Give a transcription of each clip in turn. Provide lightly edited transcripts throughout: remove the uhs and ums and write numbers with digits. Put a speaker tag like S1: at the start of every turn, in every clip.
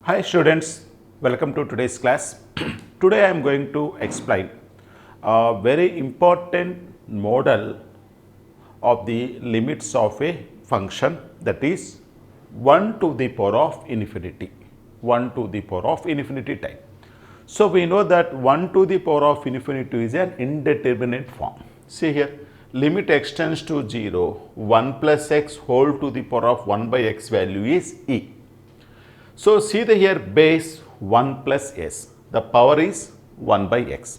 S1: Hi students, welcome to today's class. Today I am going to explain a very important model of the limits of a function, that is 1 to the power of infinity, 1 to the power of infinity type. So we know that 1 to the power of infinity is an indeterminate form. See here, limit extends to 0, 1 plus x whole to the power of 1 by x value is e. So see the here base 1 plus s, the power is 1 by x.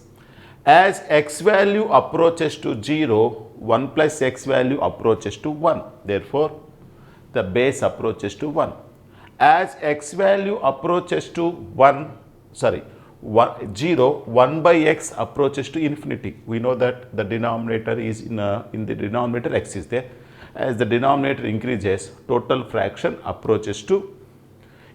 S1: As x value approaches to 0, 1 plus x value approaches to 1. Therefore, the base approaches to 1. As x value approaches to 0, 1 by x approaches to infinity. We know that the denominator is in the denominator x is there. As the denominator increases, total fraction approaches to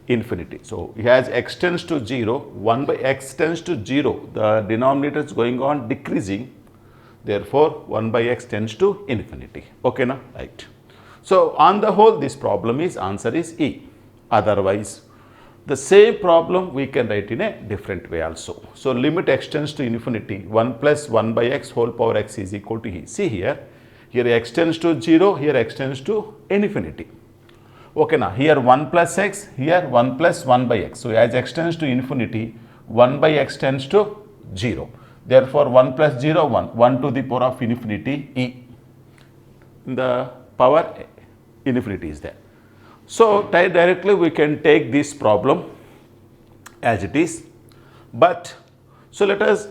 S1: infinity. So, as x tends to 0, 1 by x tends to 0, the denominator is going on decreasing, therefore 1 by x tends to infinity. Okay, now right. So, on the whole this problem is answer is E. Otherwise, the same problem we can write in a different way also. So, limit extends to infinity, 1 plus 1 by x whole power x is equal to E. See here x tends to 0, here x tends to infinity. Okay, now here 1 plus x, here 1 plus 1 by x. So, as x tends to infinity, 1 by x tends to 0. Therefore, 1 plus 0, 1, 1 to the power of infinity e. The power infinity is there. So, directly we can take this problem as it is. But, so let us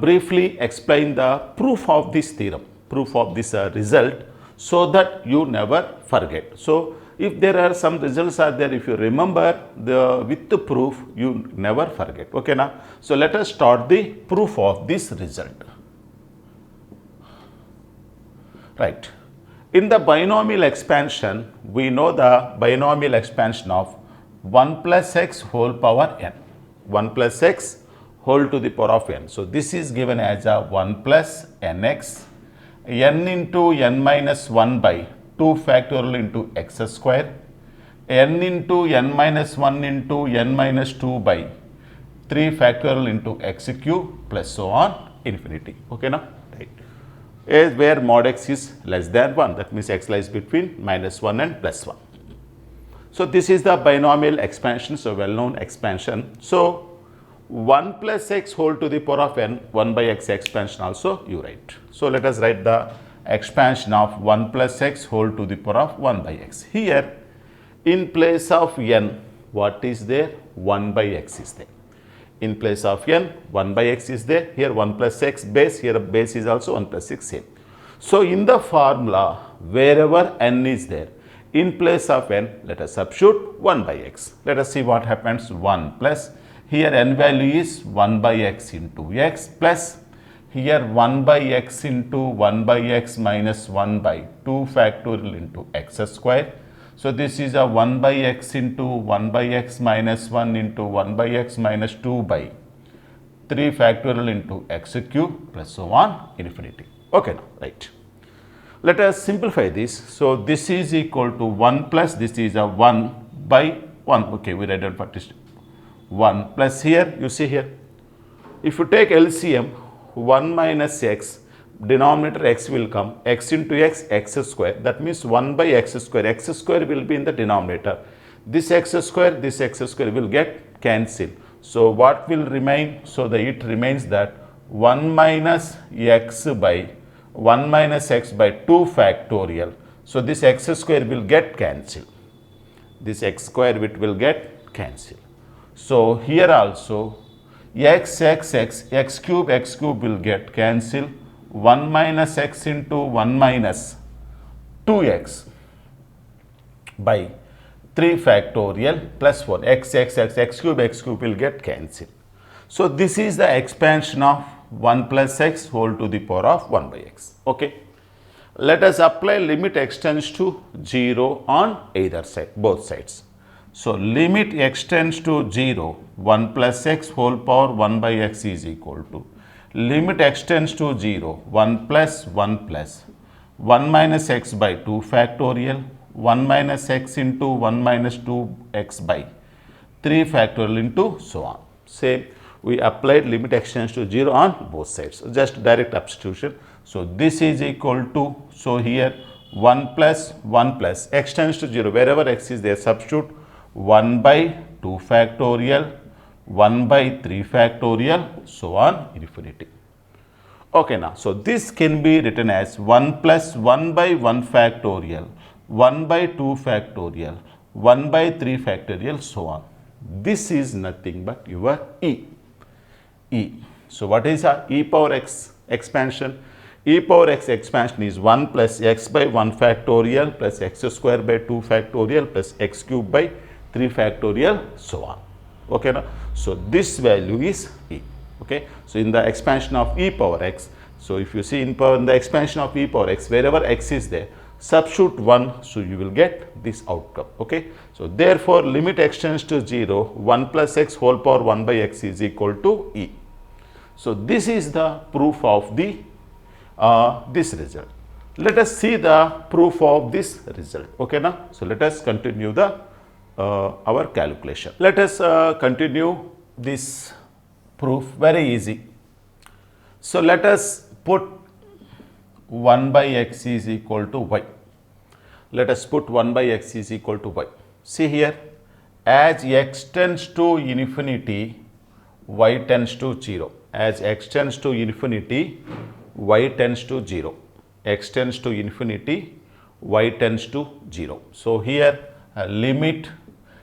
S1: briefly explain the proof of this theorem, proof of this result, so that you never forget. So, if there are some results are there, if you remember with the proof, you never forget. Okay, now. So, let us start the proof of this result. Right. In the binomial expansion, we know the binomial expansion of 1 plus x whole power n, 1 plus x whole to the power of n. So, this is given as a 1 plus nx, n into n minus 1 by 2 factorial into x square, n into n minus 1 into n minus 2 by 3 factorial into x cube plus so on infinity. Okay, now, right. Is where mod x is less than 1, that means x lies between minus 1 and plus 1. So, this is the binomial expansion, so well known expansion. So, 1 plus x whole to the power of n, 1 by x expansion also you write. So, let us write the expansion of 1 plus x whole to the power of 1 by x. Here, in place of n, what is there? 1 by x is there. In place of n, 1 by x is there. Here 1 plus x base, here base is also 1 plus x same. So, in the formula, wherever n is there, in place of n, let us substitute 1 by x. Let us see what happens. 1 plus, here n value is 1 by x into x plus, here 1 by x into 1 by x minus 1 by 2 factorial into x square. So, this is a 1 by x into 1 by x minus 1 into 1 by x minus 2 by 3 factorial into x cube plus so on infinity. Okay, now, right. Let us simplify this. So, this is equal to 1 plus, this is a 1 by 1. Okay, we write down for this 1 plus here, you see here. If you take LCM, 1 minus x, denominator x will come, x into x, x square, that means 1 by x square will be in the denominator. This x square will get cancelled. So, what will remain? So, it remains that 1 minus x by 1 minus x by 2 factorial. So, this x square will get cancelled. This x square will get cancelled. So, here also x cube will get cancelled. 1 minus x into 1 minus 2x by 3 factorial plus 4 x cube will get cancelled. So, this is the expansion of 1 plus x whole to the power of 1 by x. Okay. Let us apply limit extends to 0 on either side, both sides. So, limit extends to 0, 1 plus x whole power 1 by x is equal to, limit extends to 0, 1 plus 1 minus x by 2 factorial, 1 minus x into 1 minus 2x by 3 factorial into so on. Same, we applied limit extends to 0 on both sides. So just direct substitution. So this is equal to, so here 1 plus extends to 0, wherever x is there, substitute 1 by 2 factorial, 1 by 3 factorial, so on infinity. Okay, now, so this can be written as 1 plus 1 by 1 factorial, 1 by 2 factorial, 1 by 3 factorial, so on. This is nothing but your e. So what is our e power x expansion? E power x expansion is 1 plus x by 1 factorial plus x square by 2 factorial plus x cube by 3 factorial, so on. Okay, now, so this value is e. Okay, so in the expansion of e power x, so if you see in the expansion of e power x, wherever x is there, substitute 1, so you will get this outcome. Okay, so therefore limit extends to 0, 1 plus x whole power 1 by x is equal to e. So this is the proof of the this result. Let us see the proof of this result. Okay, now, so let us continue the our calculation. Let us continue this proof. Very easy. So let us put 1 by x is equal to y. Let us put 1 by x is equal to y. See here, as x tends to infinity, y tends to 0. As x tends to infinity, y tends to 0. X tends to infinity, y tends to 0. So here limit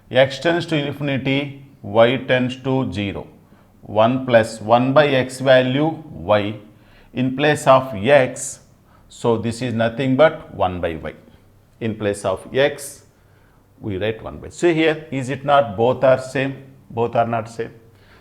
S1: x tends to infinity, y tends to 0. 1 plus 1 by x value y in place of x. So this is nothing but 1 by y. In place of x, we write 1 by. So here, is it not both are same? Both are not same.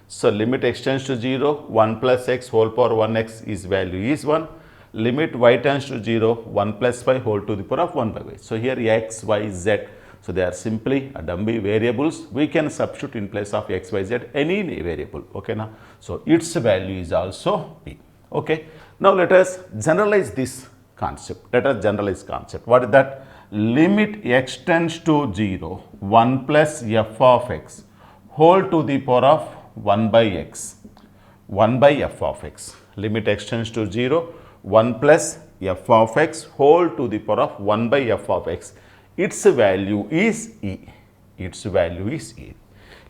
S1: So limit extends to 0, 1 plus x whole power 1x is value is 1. Limit y tends to 0, 1 plus y whole to the power of 1 by y. So here x, y, z. So they are simply dummy variables. We can substitute in place of x, y, z any variable. Okay, now, so its value is also p. Okay. Now let us generalize this concept. Let us generalize concept. What is that? Limit x tends to 0, 1 plus f of x whole to the power of 1 by x. 1 by f of x. Limit x tends to 0, 1 plus f of x whole to the power of 1 by f of x. Its value is e. Its value is e.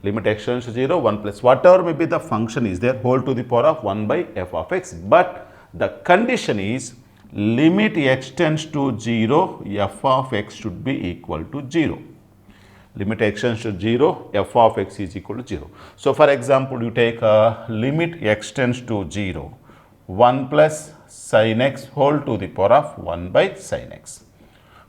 S1: Limit x tends to 0, 1 plus whatever may be the function is there, whole to the power of 1 by f of x. But the condition is limit x tends to 0, f of x should be equal to 0. Limit x tends to 0, f of x is equal to 0. So for example, you take limit x tends to 0, 1 plus sin x whole to the power of 1 by sin x.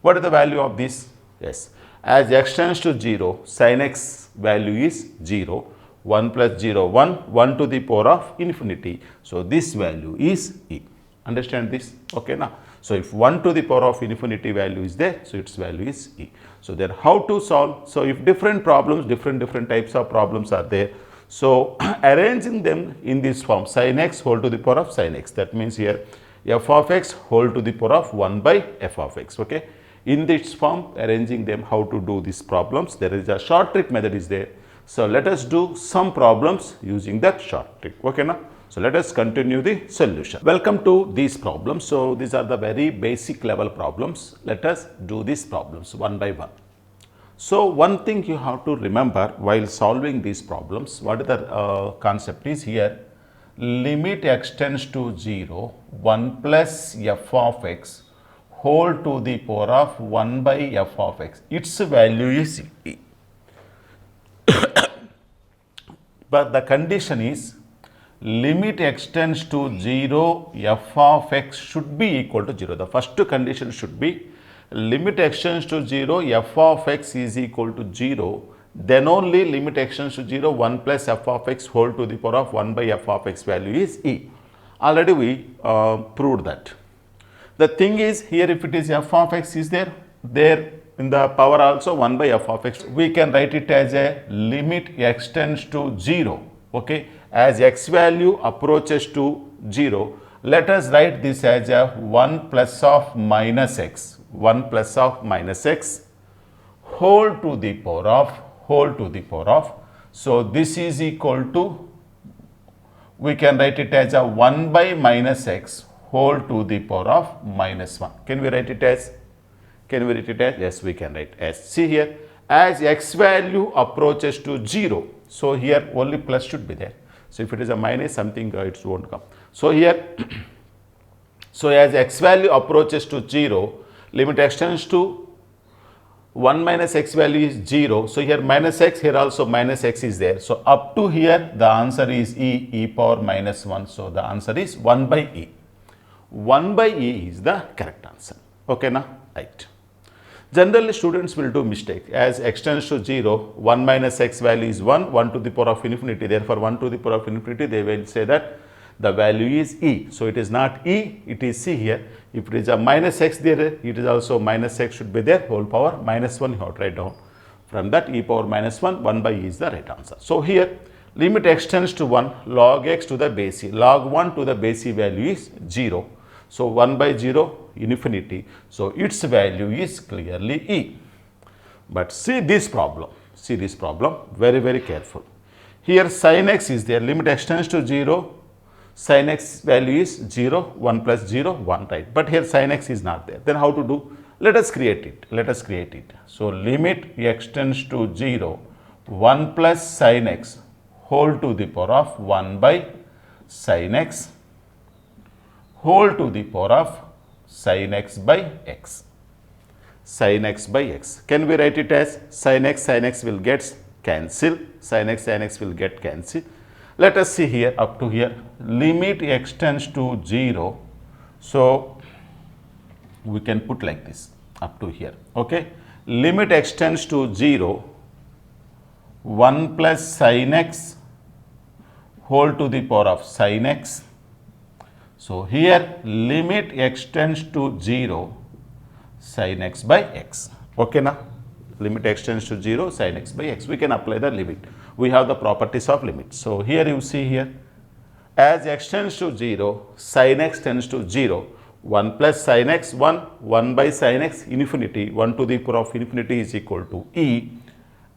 S1: What is the value of this? Yes, as x tends to 0, sin x value is 0, 1 plus 0, 1, 1 to the power of infinity. So this value is e. Understand this? Okay, now. So if 1 to the power of infinity value is there, so its value is e. So there, how to solve? So if different problems, different types of problems are there, so arranging them in this form, sin x whole to the power of sin x. That means here f of x whole to the power of 1 by f of x. Okay. In this form, arranging them, how to do these problems, there is a short trick method is there. So let us do some problems using that short trick. Okay, now. So let us continue the solution. Welcome to these problems. So these are the very basic level problems. Let us do these problems one by one. So one thing you have to remember while solving these problems, what is the concept is here, limit x tends to 0, 1 plus f of x whole to the power of 1 by f of x. Its value is e. But the condition is limit x tends to 0, f of x should be equal to 0. The first condition should be limit x tends to 0, f of x is equal to 0. Then only limit x tends to 0, 1 plus f of x whole to the power of 1 by f of x value is e. Already we proved that. The thing is here, if it is f of x is there in the power also 1 by f of x, we can write it as a limit x tends to 0. Okay, as x value approaches to 0, let us write this as a 1 plus of minus x, 1 plus of minus x whole to the power of So this is equal to, we can write it as a 1 by minus x whole to the power of minus 1. Can we write it as? Yes, we can write as. See here, as x value approaches to 0, so here only plus should be there. So if it is a minus, something it won't come. So here, so as x value approaches to 0, limit extends to 1 minus x value is 0. So here minus x, here also minus x is there. So up to here, the answer is e power minus 1. So the answer is 1 by e. 1 by e is the correct answer. Okay, now, right. Generally, students will do mistake. As x tends to 0, 1 minus x value is 1, 1 to the power of infinity. Therefore, 1 to the power of infinity, they will say that the value is e. So it is not e, it is c here. If it is a minus x there, it is also minus x should be there, whole power minus 1 you have to write down. From that e power minus 1, 1 by e is the right answer. So here, limit x tends to 1, log x to the base e. Log 1 to the base e value is 0. So 1 by 0, infinity. So its value is clearly e. But see this problem, very, very careful. Here sin x is there, limit x tends to 0, sin x value is 0, 1 plus 0, 1, right. But here sin x is not there. Then how to do? Let us create it. So limit x tends to 0, 1 plus sin x whole to the power of 1 by sin x whole to the power of sin x by x. Sin x by x. Can we write it as sin x will get cancelled. Sin x will get cancelled. Let us see here, up to here, limit x tends to 0. So we can put like this, up to here. Okay. Limit x tends to 0, 1 plus sin x whole to the power of sin x. So here limit x tends to 0, sin x by x. Okay, now limit x tends to 0, sin x by x. We can apply the limit. We have the properties of limit. So here you see here, as x tends to 0, sin x tends to 0. 1 plus sin x 1, 1 by sin x infinity, 1 to the power of infinity is equal to e.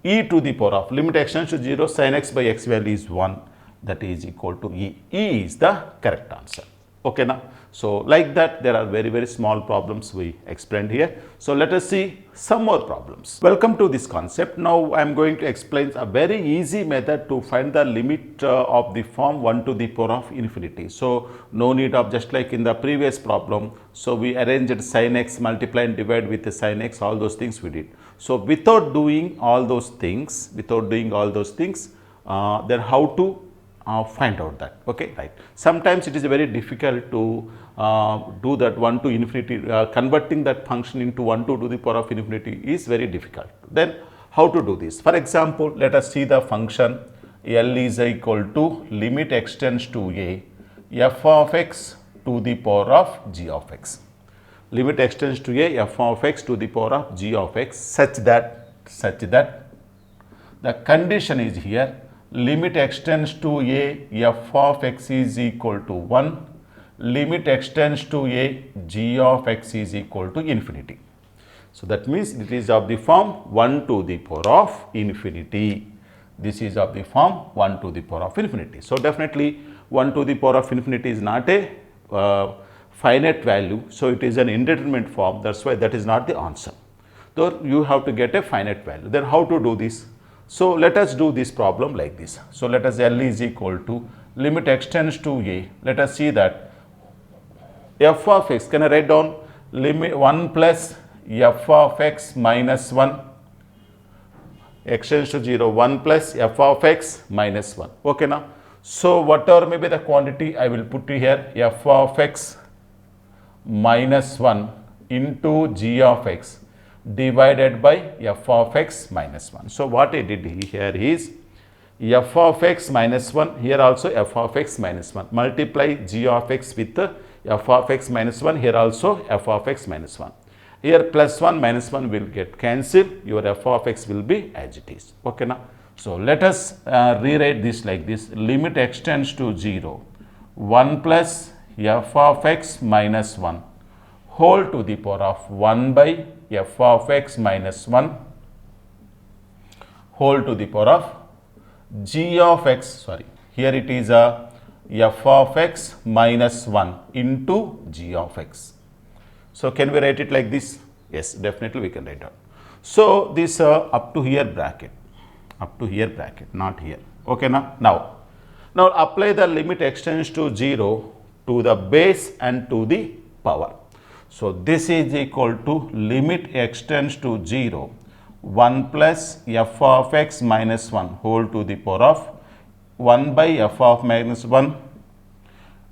S1: E to the power of limit x tends to 0, sin x by x value is 1, that is equal to e. E is the correct answer. Okay, now, so like that, there are very, very small problems we explained here. So let us see some more problems. Welcome to this concept. Now I am going to explain a very easy method to find the limit of the form 1 to the power of infinity. So no need of, just like in the previous problem, so we arranged sin x, multiply and divide with the sin x, all those things we did. So without doing all those things, then how to find out that? Okay, right. Sometimes it is very difficult to do that 1 to infinity, converting that function into 1 to the power of infinity is very difficult. Then how to do this? For example, let us see the function L is equal to limit x tends to a, f of x to the power of g of x. Limit x tends to a, f of x to the power of g of x, such that the condition is here, limit x tends to a, f of x is equal to 1, limit x tends to a, g of x is equal to infinity. So that means it is of the form 1 to the power of infinity. This is of the form 1 to the power of infinity. So definitely 1 to the power of infinity is not a finite value. So it is an indeterminate form. That's why that is not the answer. So you have to get a finite value. Then how to do this? So let us do this problem like this. So let us L is equal to limit x tends to a. Let us see that f of x, can I write down limit 1 plus f of x minus 1, x tends to 0, 1 plus f of x minus 1. Okay, now. So whatever may be the quantity, I will put here f of x minus 1 into g of x divided by f of x minus 1. So what I did here is f of x minus 1, here also f of x minus 1. Multiply g of x with f of x minus 1, here also f of x minus 1. Here plus 1 minus 1 will get cancelled, your f of x will be as it is. Okay, now. So let us rewrite this like this, limit x tends to 0, 1 plus f of x minus 1 whole to the power of 1 by f of x minus 1 whole to the power of g of x, sorry, here it is a f of x minus 1 into g of x. So can we write it like this? Yes, definitely we can write down. So this up to here bracket, not here. Okay, now apply the limit extends to 0 to the base and to the power. So this is equal to limit extends to 0, 1 plus f of x minus 1 whole to the power of 1 by f of minus 1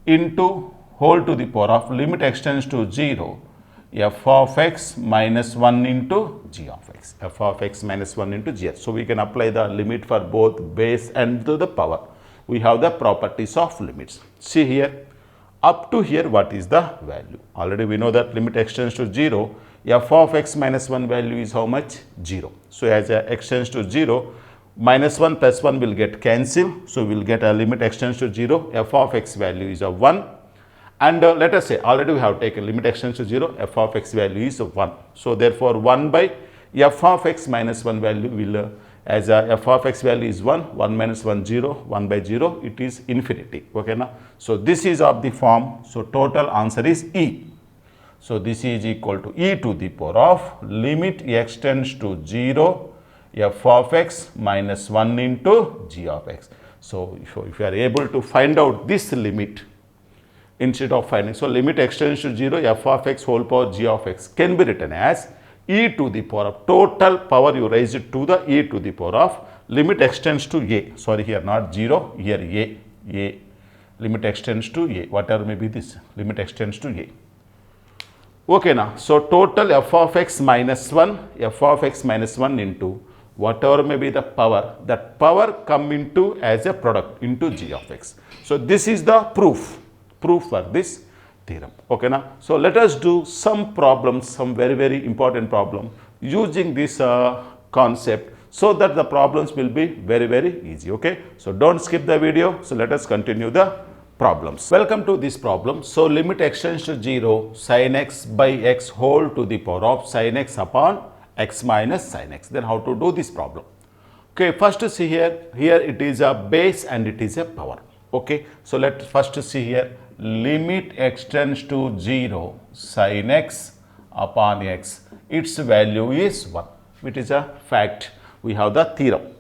S1: into whole to the power of limit extends to 0, f of x minus 1 into g of x, f of x minus 1 into g. So we can apply the limit for both base and to the power. We have the properties of limits. See here, up to here what is the value? Already we know that limit extends to 0, f of x minus 1 value is how much? 0. So as extends to 0, minus 1 plus 1 will get cancelled. So we will get a limit extends to 0, f of x value is a 1. And let us say already we have taken limit extends to 0, f of x value is 1. So therefore 1 by f of x minus 1 value will as f of x value is 1, 1 minus 1 0, 1 by 0 it is infinity. Okay, now so this is of the form, so total answer is E. So this is equal to e to the power of limit extends to 0, f of x minus 1 into g of x. So if you are able to find out this limit instead of finding, so limit extends to 0, f of x whole power g of x can be written as e to the power of total power you raise it to the e to the power of limit extends to a, sorry here not 0, here a, limit extends to a, whatever may be this, limit extends to a. Okay, now so total f of x minus 1, f of x minus 1 into whatever may be the power, that power come into as a product into g of x. So this is the proof for this theorem. Okay, now so let us do some problems, some very important problem using this concept, so that the problems will be very easy. Okay, so don't skip the video. So let us continue the problems. Welcome to this problem. So limit extends to 0, sin x by x whole to the power of sin x upon x minus sin x. Then how to do this problem? Okay, first see here it is a base and it is a power. Okay, so let's first see here, limit extends to 0, sin x upon x, its value is 1, which is a fact. We have the theorem.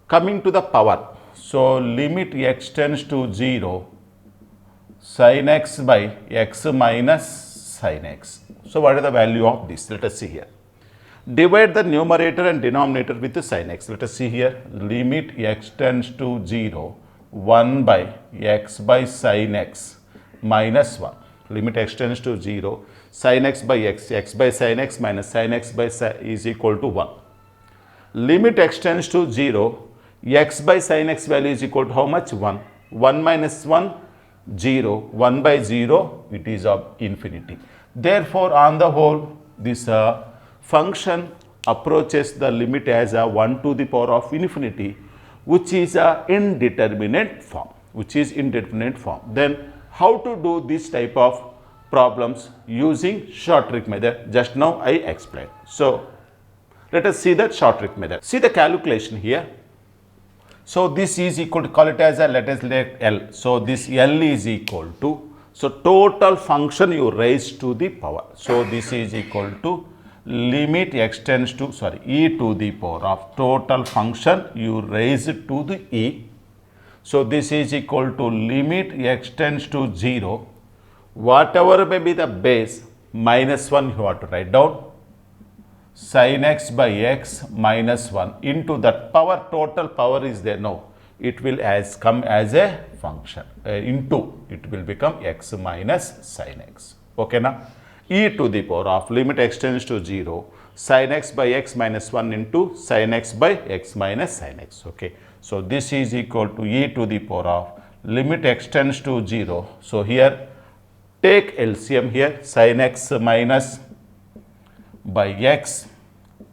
S1: Coming to the power, so limit extends to 0, sin x by x minus sin x. So what is the value of this? Let us see here. Divide the numerator and denominator with sin x. Let us see here, limit extends to 0, 1 by x by sin x minus 1. Limit extends to 0, sin x by x by sin x minus sin x by is equal to 1. Limit extends to 0, x by sin x value is equal to how much? 1. 1 minus 1, 0. 1 by 0, it is of infinity. Therefore, on the whole, this function approaches the limit as a 1 to the power of infinity, which is a indeterminate form, Then how to do this type of problems using short trick method? Just now I explained. So let us see that short trick method. See the calculation here. So this is equal to, call it as a, let us let L. So this L is equal to, so total function you raise to the power. So this is equal to limit extends to, sorry, e to the power of total function you raise it to the e. So this is equal to limit extends to 0, whatever may be the base, minus 1 you have to write down, sin x by x minus 1 into that power, total power is there, no, it will come as a function, into, it will become x minus sin x. Okay, now e to the power of limit extends to 0, sin x by x minus 1 into sin x by x minus sin x. Okay, so this is equal to e to the power of limit extends to 0. So here take LCM here, sin x minus by x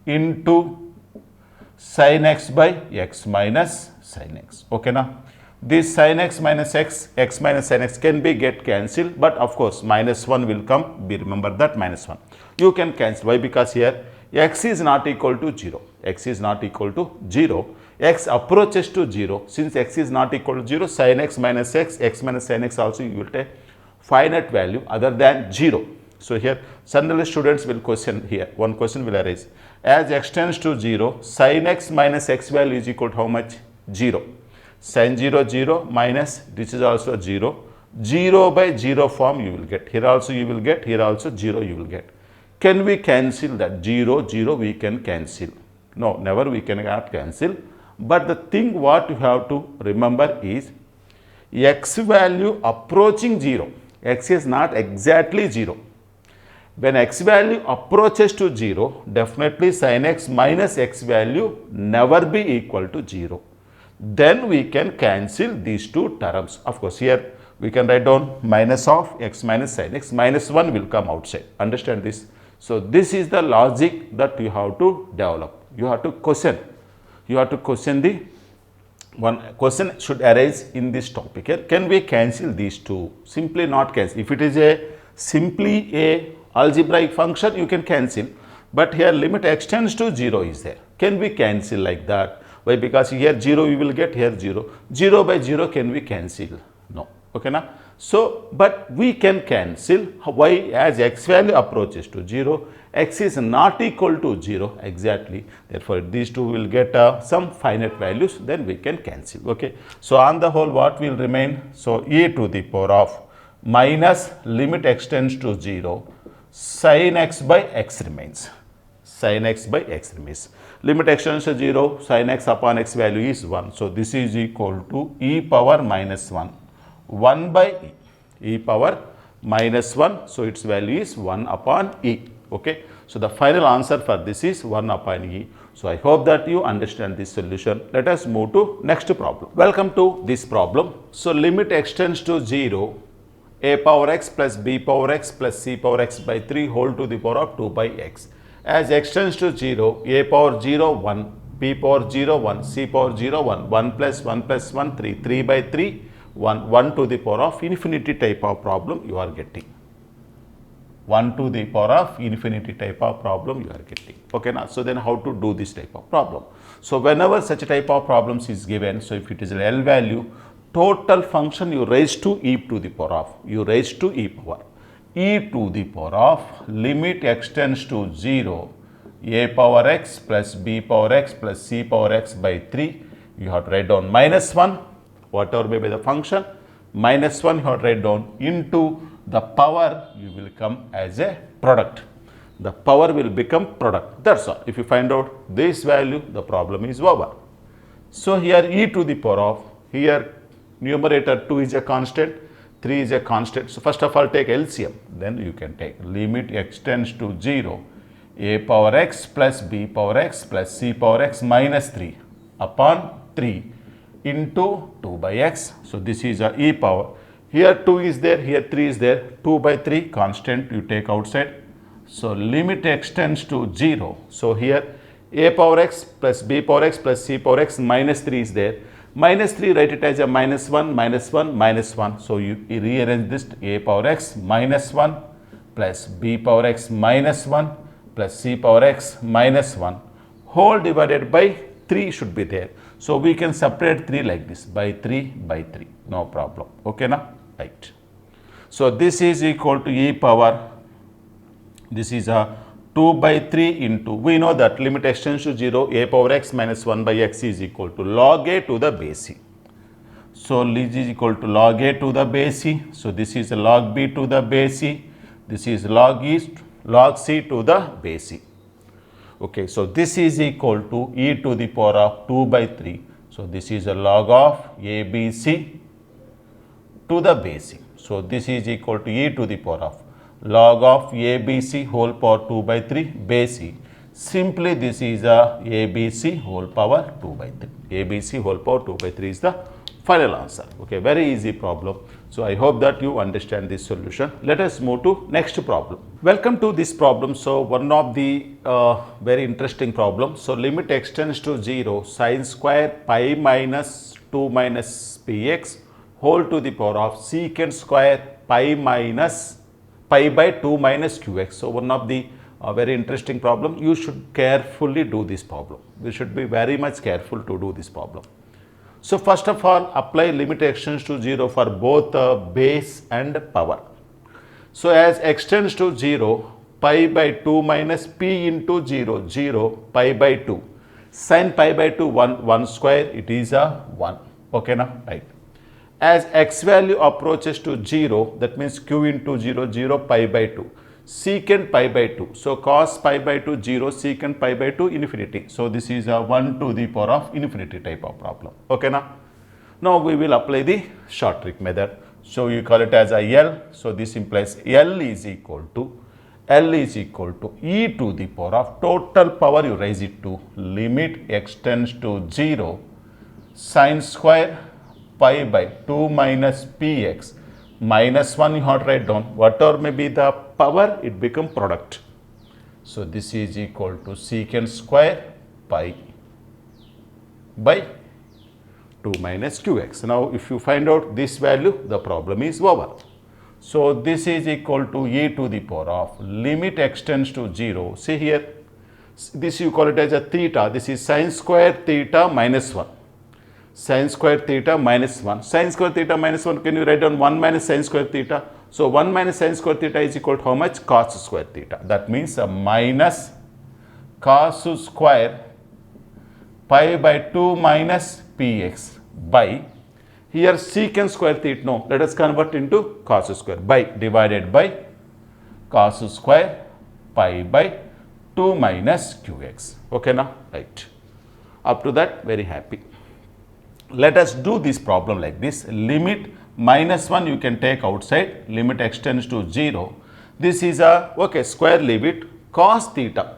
S1: into sin x by x minus sin x. Okay, now this sin x minus x minus sin x can be get cancelled, but of course minus 1 will come, be remember that minus 1 you can cancel. Why? Because here x is not equal to 0, x is not equal to 0, x approaches to 0. Since x is not equal to 0, sin x minus sin x also you will take finite value other than 0. So here suddenly students will question here, one question will arise. As x tends to 0, sin x minus x value is equal to how much? 0. Sin 0, 0 minus this is also 0. 0 by 0 form you will get. Here also you will get, here also 0 you will get. Can we cancel that? 0, 0 we can cancel. No, never we cannot cancel. But the thing what you have to remember is x value approaching 0. X is not exactly 0. When x value approaches to 0, definitely sin x minus x value never be equal to 0. Then we can cancel these two terms. Of course, here we can write down minus of x minus sin x, minus 1 will come outside. Understand this? So, this is the logic that you have to develop. You have to question. You have to question the one question should arise in this topic here. Can we cancel these two? Simply not cancel. If it is a simply a algebraic function, you can cancel. But here limit extends to 0 is there. Can we cancel like that? Why? Because here 0 we will get, here 0. 0 by 0 can we cancel? No. Okay na? So, but we can cancel. Why? As x value approaches to 0, x is not equal to 0 exactly. Therefore, these two will get some finite values, then we can cancel. Okay. So, on the whole what will remain? So, e to the power of minus limit extends to 0, sin x by x remains. Sin x by x remains. Limit extends to 0, sin x upon x value is 1. So, this is equal to e power minus 1. 1 by e power minus 1. So, its value is 1 upon e. Okay. So, the final answer for this is 1 upon e. So, I hope that you understand this solution. Let us move to next problem. Welcome to this problem. So, limit extends to 0, a power x plus b power x plus c power x by 3 whole to the power of 2 by x. As x tends to 0, a power 0, 1, b power 0, 1, c power 0, 1, 1 plus 1, 3, 3 by 3, 1 to the power of infinity type of problem you are getting. 1 to the power of infinity type of problem you are getting. Okay, now, so then how to do this type of problem? So, whenever such a type of problems is given, so if it is an L value, total function you raise to e to the power of, you raise to e power. E to the power of limit extends to 0, a power x plus b power x plus c power x by 3, you have to write down minus 1, whatever may be the function, minus 1 you have to write down into the power, you will come as a product. The power will become product. That's all. If you find out this value, the problem is over. So, here e to the power of, here numerator 2 is a constant, 3 is a constant. So, first of all take LCM, then you can take limit extends to 0, a power x plus b power x plus c power x minus 3 upon 3 into 2 by x. So, this is a e power. Here 2 is there, here 3 is there, 2 by 3 constant you take outside. So, limit extends to 0. So, here a power x plus b power x plus c power x minus 3 is there. Minus 3 write it as a minus 1, minus 1, minus 1. So, you rearrange this to a power x minus 1 plus b power x minus 1 plus c power x minus 1 whole divided by 3 should be there. So, we can separate 3 like this by 3 by 3, no problem. Okay, na? Right. So, this is equal to e power, this is a 2 by 3 into, we know that limit extends to 0, a power x minus 1 by x is equal to log a to the base c. So, this is equal to log a to the base c. So, this is a log b to the base c, this is log c to the base c. Okay, so this is equal to e to the power of 2 by 3. So, this is a log of ABC to the base c. So, this is equal to e to the power of log of ABC whole power 2 by 3 base c. Simply this is a ABC whole power 2 by 3. ABC whole power 2 by 3 is the final answer. Okay, very easy problem. So, I hope that you understand this solution. Let us move to next problem. Welcome to this problem. So, one of the very interesting problem. So, limit extends to 0, sin square pi minus 2 minus px whole to the power of secant square pi by 2 minus qx. So, one of the A very interesting problem. You should carefully do this problem. You should be very much careful to do this problem. So first of all, apply limit extends to 0 for both base and power. So as extends to 0, pi by 2 minus p into 0, 0, pi by 2. Sin pi by 2, 1 square, it is a 1. Okay, now, right. As x value approaches to 0, that means q into 0, 0, pi by 2. Secant pi by 2. So cos pi by 2, 0, secant pi by 2, infinity. So this is a 1 to the power of infinity type of problem. Okay, now. Now we will apply the short trick method. So you call it as a L. So this implies L is equal to e to the power of total power, you raise it to limit extends to 0 sin square pi by 2 minus px minus 1, you have to write down whatever may be the power, it become product. So this is equal to secant square pi by 2 minus qx. Now if you find out this value, the problem is over. So this is equal to e to the power of limit extends to 0. See here, this you call it as a theta. This is sin square theta minus 1. Sin square theta minus 1. Sin square theta minus 1, can you write down 1 minus sin square theta? So 1 minus sin square theta is equal to how much? Cos square theta. That means a minus cos square pi by 2 minus px by, here secant square theta, no, let us convert into cos square, by divided by cos square pi by 2 minus qx. Okay, now, right. Up to that, very happy. Let us do this problem like this. Limit minus 1 you can take outside, limit extends to 0. This is a, okay, square leave it, cos theta.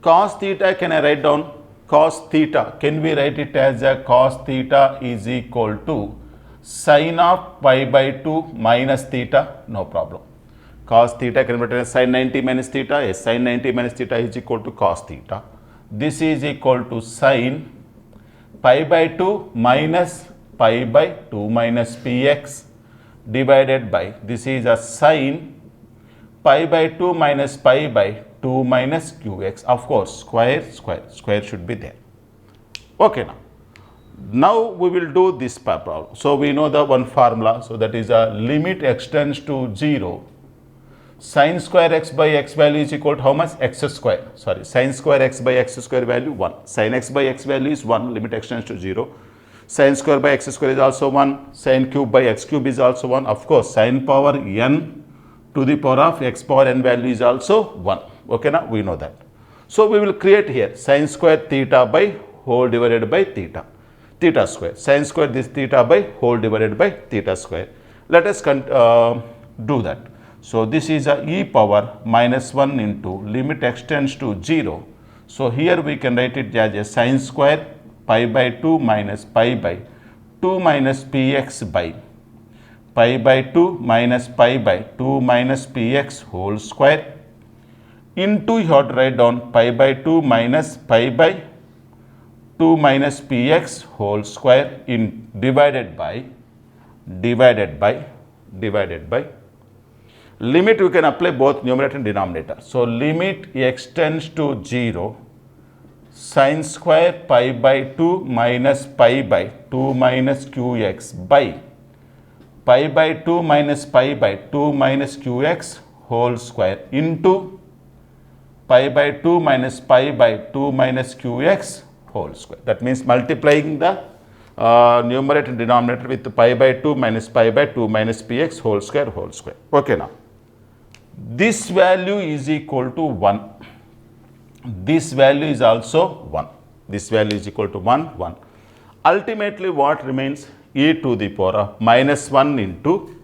S1: Cos theta, can I write down cos theta? Can we write it as a cos theta is equal to sin of pi by 2 minus theta? No problem. Cos theta can be written as sin 90 minus theta. Yes, sin 90 minus theta is equal to cos theta. This is equal to sin pi by 2 minus pi by 2 minus px divided by, this is a sin pi by 2 minus pi by 2 minus qx. Of course, square should be there. Okay, now we will do this problem. So we know the one formula. So that is a limit extends to 0. Sin square x by x value is equal to how much? X square. Sorry, sin square x by x square value 1. Sin x by x value is 1. Limit extends to 0. Sin square by x square is also 1. Sin cube by x cube is also 1. Of course, sin power n to the power of x power n value is also 1. Okay, now we know that. So we will create here sin square theta by whole divided by theta. Theta square. Sin square this theta by whole divided by theta square. Let us do that. So this is a e power minus 1 into limit extends to 0. So here we can write it as a sin square pi by 2 minus pi by 2 minus px by pi by 2 minus pi by 2 minus px whole square into, you have to write down pi by 2 minus pi by 2 minus px whole square in divided by limit, you can apply both numerator and denominator. So limit extends to 0 sin square pi by 2 minus pi by 2 minus qx by pi by 2 minus pi by 2 minus qx whole square into pi by 2 minus pi by 2 minus qx whole square. That means multiplying the numerator and denominator with pi by 2 minus pi by 2 minus px whole square. Okay, now this value is equal to 1. This value is also 1. This value is equal to 1. Ultimately, what remains? E to the power of minus 1 into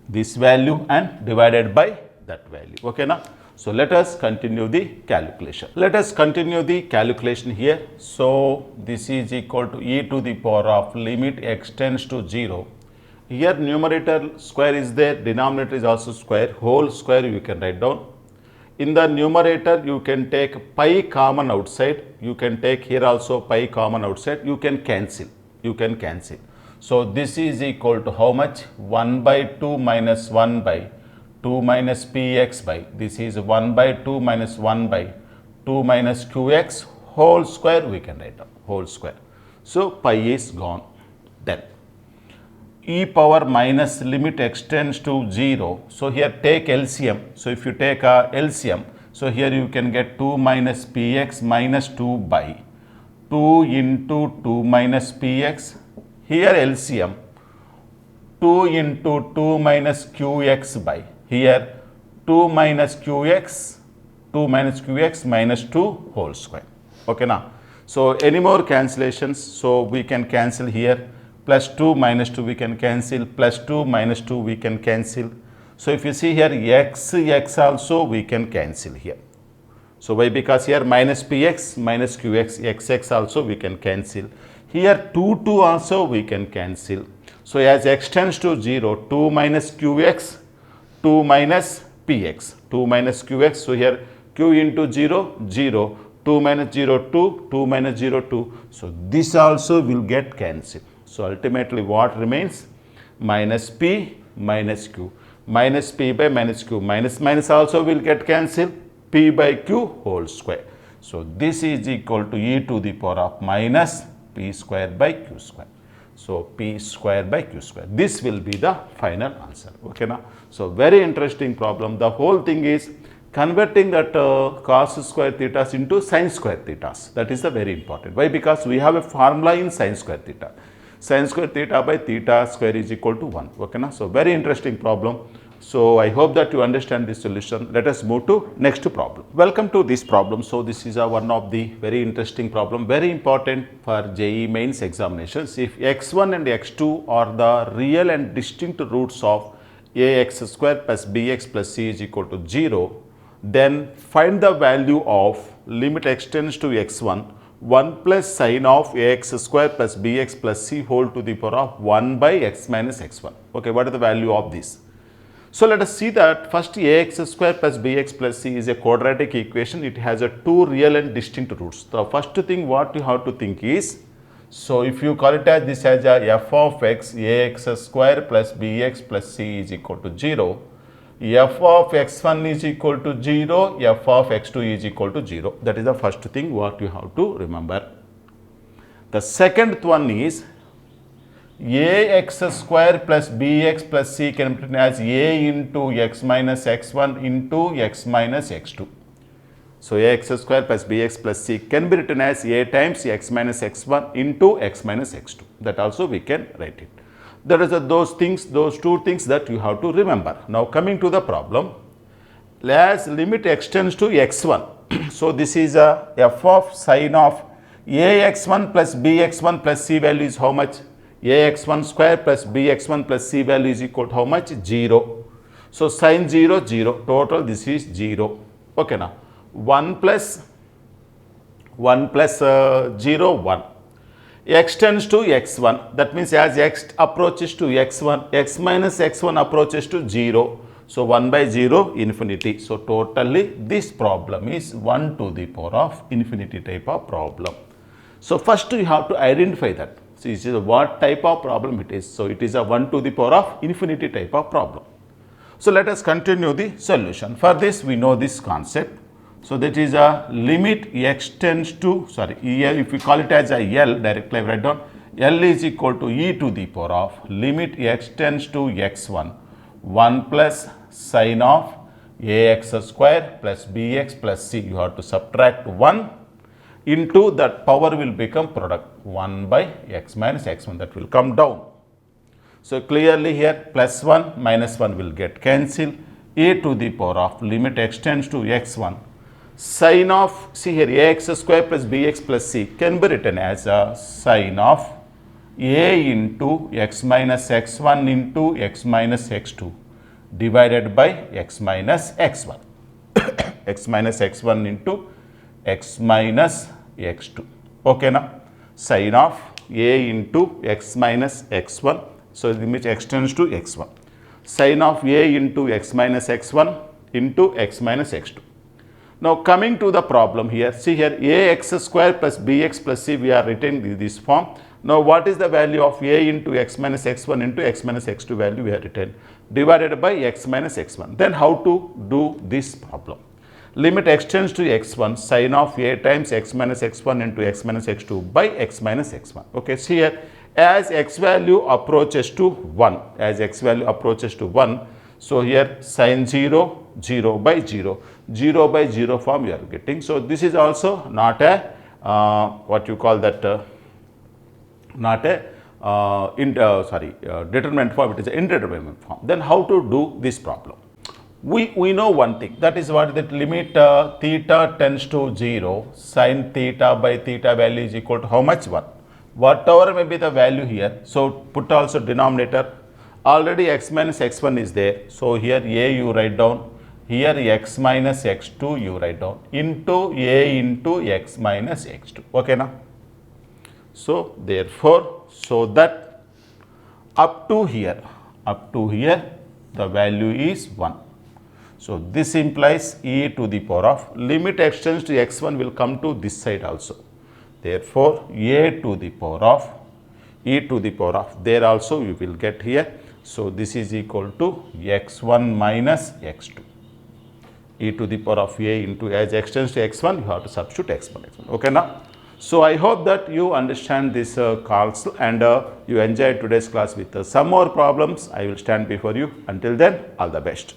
S1: this value and divided by that value. Okay, now. So let us continue the calculation. Here. So this is equal to e to the power of limit extends to 0. Here numerator square is there, denominator is also square, whole square you can write down. In the numerator you can take pi common outside, you can take here also pi common outside, you can cancel. So this is equal to how much? 1 by 2 minus 1 by 2 minus px by, this is 1 by 2 minus 1 by 2 minus qx whole square, we can write down whole square. So pi is gone. Then e power minus limit extends to 0. So here take LCM. So if you take a LCM, so here you can get 2 minus px minus 2 by 2 into 2 minus px. Here LCM 2 into 2 minus qx by, here 2 minus qx, 2 minus qx minus 2 whole square. Okay now. So any more cancellations? So we can cancel here. Plus 2 minus 2 we can cancel, plus 2 minus 2 we can cancel. So if you see here x also we can cancel here. So why? Because here minus px minus qx, xx also we can cancel. Here 2 also we can cancel. So as x tends to 0, 2 minus qx, 2 minus px, 2 minus qx. So here q into 0, 0, 2 minus 0, 2, 2 minus 0, 2. So this also will get cancelled. So ultimately what remains? Minus p minus q. Minus p by minus q. Minus minus also will get cancelled. P by q whole square. So this is equal to e to the power of minus p square by q square. So p square by q square. This will be the final answer. Okay now. So very interesting problem. The whole thing is converting that cos square thetas into sin square thetas. That is the very important. Why? Because we have a formula in sin square theta. Sin square theta by theta square is equal to 1. Okay na? So very interesting problem. So I hope that you understand this solution. Let us move to next problem. Welcome to this problem. So this is one of the very interesting problem, very important for JEE mains examinations. If x1 and x2 are the real and distinct roots of ax square plus bx plus c is equal to 0, then find the value of limit extends to x1 1 plus sine of ax square plus bx plus c whole to the power of 1 by x minus x1. Okay, what is the value of this? So let us see that first ax square plus bx plus c is a quadratic equation. It has a two real and distinct roots. The first thing what you have to think is, so if you call it as this as a f of x, ax square plus bx plus c is equal to 0. F of x1 is equal to 0, f of x2 is equal to 0. That is the first thing what you have to remember. The second one is ax square plus bx plus c can be written as a into x minus x1 into x minus x2. So ax square plus bx plus c can be written as a times x minus x1 into x minus x2. That also we can write it. That is those two things that you have to remember. Now coming to the problem, as limit extends to x1. So this is a f of sine of ax1 plus bx1 plus c value is how much? Ax1 square plus bx1 plus c value is equal to how much? 0. So sine 0, 0. Total this is 0. Okay now. 1 plus 0, 1. X tends to x1. That means as x approaches to x1, x minus x1 approaches to 0. So 1 by 0, infinity. So totally this problem is 1 to the power of infinity type of problem. So first you have to identify that. So this is what type of problem it is. So it is a 1 to the power of infinity type of problem. So let us continue the solution. For this we know this concept. So that is a limit x tends to, if we call it as a L, directly write down, L is equal to e to the power of limit x tends to x1, 1 plus sine of ax square plus bx plus c. You have to subtract 1 into that power will become product 1 by x minus x1, that will come down. So clearly here plus 1 minus 1 will get cancelled. A to the power of limit x tends to x1 sine of, see here ax square plus bx plus c can be written as a sine of a into x minus x1 into x minus x2 divided by x minus x1. X minus x1 into x minus x2. Okay now, sine of a into x minus x1. So limit x tends to x1. Sine of a into x minus x1 into x minus x2. Now coming to the problem here, see here ax square plus bx plus c we are written in this form. Now what is the value of a into x minus x1 into x minus x2 value we are written? divided by x minus x1. Then how to do this problem? Limit extends to x1, sine of a times x minus x1 into x minus x2 by x minus x1. Okay, so here as x value approaches to 1, as x value approaches to 1, so here sine 0, 0 by 0, 0 by 0 form you are getting. So this is also not a what you call that not a determinant form, it is an indeterminate form. Then how to do this problem? We know one thing, that is what, that limit theta tends to 0, sin theta by theta value is equal to how much? 1. Whatever may be the value here, so put also denominator. Already x minus x1 is there, so here a you write down, here x minus x2 you write down, into a into x minus x2. Okay now? So therefore, so that up to here the value is 1. So this implies e to the power of, limit extends to x1 will come to this side also. Therefore, a to the power of, e to the power of, there also you will get here. So this is equal to x1 minus x2. E to the power of a into, as extends to x1, you have to substitute x1, x1. Okay now? So I hope that you understand this calls and you enjoyed today's class with some more problems. I will stand before you. Until then, all the best.